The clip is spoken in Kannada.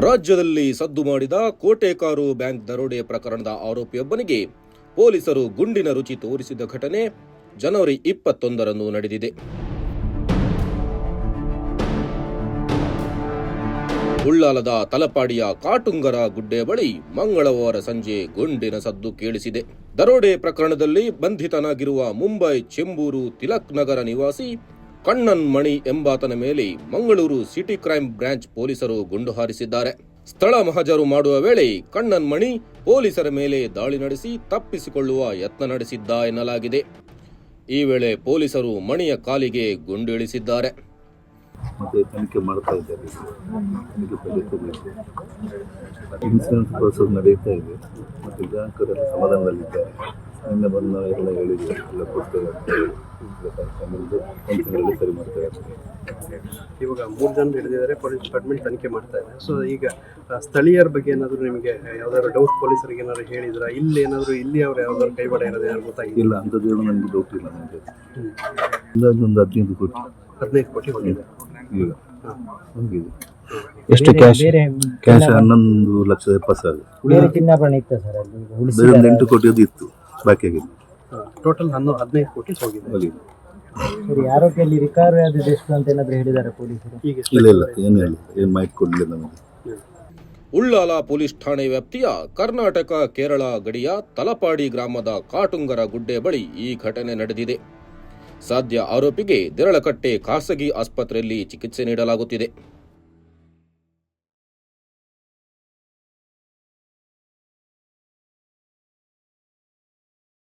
ರಾಜ್ಯದಲ್ಲಿ ಸದ್ದು ಮಾಡಿದ ಕೋಟೆಕಾರು ಬ್ಯಾಂಕ್ ದರೋಡೆ ಪ್ರಕರಣದ ಆರೋಪಿಯೊಬ್ಬನಿಗೆ ಪೊಲೀಸರು ಗುಂಡಿನ ರುಚಿ ತೋರಿಸಿದ ಘಟನೆ ಜನವರಿ 21ರಂದು ನಡೆದಿದೆ. ಉಳ್ಳಾಲದ ತಲಪಾಡಿಯ ಕಾಟುಂಗರ ಗುಡ್ಡೆ ಬಳಿ ಮಂಗಳವಾರ ಸಂಜೆ ಗುಂಡಿನ ಸದ್ದು ಕೇಳಿಸಿದೆ. ದರೋಡೆ ಪ್ರಕರಣದಲ್ಲಿ ಬಂಧಿತನಾಗಿರುವ ಮುಂಬೈ ಚೆಂಬೂರು ತಿಲಕ್ ನಗರ ನಿವಾಸಿ ಕಣ್ಣನ್ ಮಣಿ ಎಂಬಾತನ ಮೇಲೆ ಮಂಗಳೂರು ಸಿಟಿ ಕ್ರೈಂ ಬ್ರಾಂಚ್ ಪೊಲೀಸರು ಗುಂಡು ಹಾರಿಸಿದ್ದಾರೆ. ಸ್ಥಳ ಮಹಜರು ಮಾಡುವ ವೇಳೆ ಕಣ್ಣನ್ ಮಣಿ ಪೊಲೀಸರ ಮೇಲೆ ದಾಳಿ ನಡೆಸಿ ತಪ್ಪಿಸಿಕೊಳ್ಳುವ ಯತ್ನ ನಡೆಸಿದ್ದ ಎನ್ನಲಾಗಿದೆ. ಈ ವೇಳೆ ಪೊಲೀಸರು ಮಣಿಯ ಕಾಲಿಗೆ ಗುಂಡು ಇಳಿಸಿದ್ದಾರೆ. ಮತ್ತೆ ತನಿಖೆ ಮಾಡ್ತಾ ಇದ್ದಾರೆ. ಇನ್ಸೂರೆನ್ಸ್ ಪ್ರೋಸೆಸ್ ನಡೆಯುತ್ತಾ ಇದೆ. ಮತ್ತು ಗ್ರಾಹಕರೆಲ್ಲ ಸಮಾಧಾನದಲ್ಲಿದ್ದಾರೆ. ನಿನ್ನೆ ಬಂದ ಎಲ್ಲ ಹೇಳಿದ್ರು, ಎಲ್ಲ ಕೊಡ್ತಾರೆ, ಒಂದು ಸರಿ ಮಾಡ್ತಾ ಇದ್ದಾರೆ. ಇವಾಗ 3 ಜನ ಹಿಡಿದಿದ್ದಾರೆ. ಪೊಲೀಸ್ ಡಿಪಾರ್ಟ್ಮೆಂಟ್ ತನಿಖೆ ಮಾಡ್ತಾ ಇದೆ. ಸೊ ಈಗ ಸ್ಥಳೀಯರ ಬಗ್ಗೆ ಏನಾದರೂ ನಿಮಗೆ ಯಾವ್ದಾದ್ರು ಡೌಟ್ ಪೊಲೀಸರಿಗೆ ಏನಾದ್ರು ಹೇಳಿದ್ರ? ಇಲ್ಲಿ ಏನಾದರೂ ಇಲ್ಲಿ ಅವ್ರು ಯಾವ್ದಾದ್ರು ಕೈವಾಡ ಇರೋದು ಯಾರು ಗೊತ್ತಾಗಿಲ್ಲ? ಇಲ್ಲ, ಅಂಥದ್ದೇನು ನನಗೆ ಡೌಟ್ ಇಲ್ಲ. ನನಗೆ ಅಂದಾಜು ಒಂದು 15 ಕೋಟಿ ಹೋಗಿದೆ ಈಗ ಹೋಗಿದೆ. ಎಷ್ಟು ಕ್ಯಾಶ್? 11,70,000. ಬೇರೆ ಚಿನ್ನಾಭರಣ ಇತ್ತು ಸರ್ ಅಲ್ಲಿ? ಬೇರೆ ಒಂದು 8 ಕೋಟಿಯದ್ದು ಇತ್ತು, ಬಾಕಿ ಆಗಿದೆ. ಟೋಟಲ್ 15 ಕೋಟಿ ಹೋಗಿದೆ. ಸರಿ, ಆರೋಪಿಯಲ್ಲಿ ರಿಕವರಿ ಆದದ್ದು ಎಷ್ಟು ಅಂತ ಏನಾದರೂ ಹೇಳಿದ್ದಾರೆ ಪೊಲೀಸರು? ಇಲ್ಲ, ಏನು ಹೇಳಿಲ್ಲ, ಏನು ಮಾಹಿತಿ ಕೊಡಲಿಲ್ಲ ನಮಗೆ. ಉಳ್ಳಾಲ ಪೊಲೀಸ್ ಠಾಣೆ ವ್ಯಾಪ್ತಿಯ ಕರ್ನಾಟಕ ಕೇರಳ ಗಡಿಯ ತಲಪಾಡಿ ಗ್ರಾಮದ ಕಾಟುಂಗರ ಗುಡ್ಡೆ ಬಳಿ ಈ ಘಟನೆ ನಡೆದಿದೆ. ಸದ್ಯ ಆರೋಪಿಗೆ ದೇರಳಕಟ್ಟೆ ಖಾಸಗಿ ಆಸ್ಪತ್ರೆಯಲ್ಲಿ ಚಿಕಿತ್ಸೆ ನೀಡಲಾಗುತ್ತಿದೆ.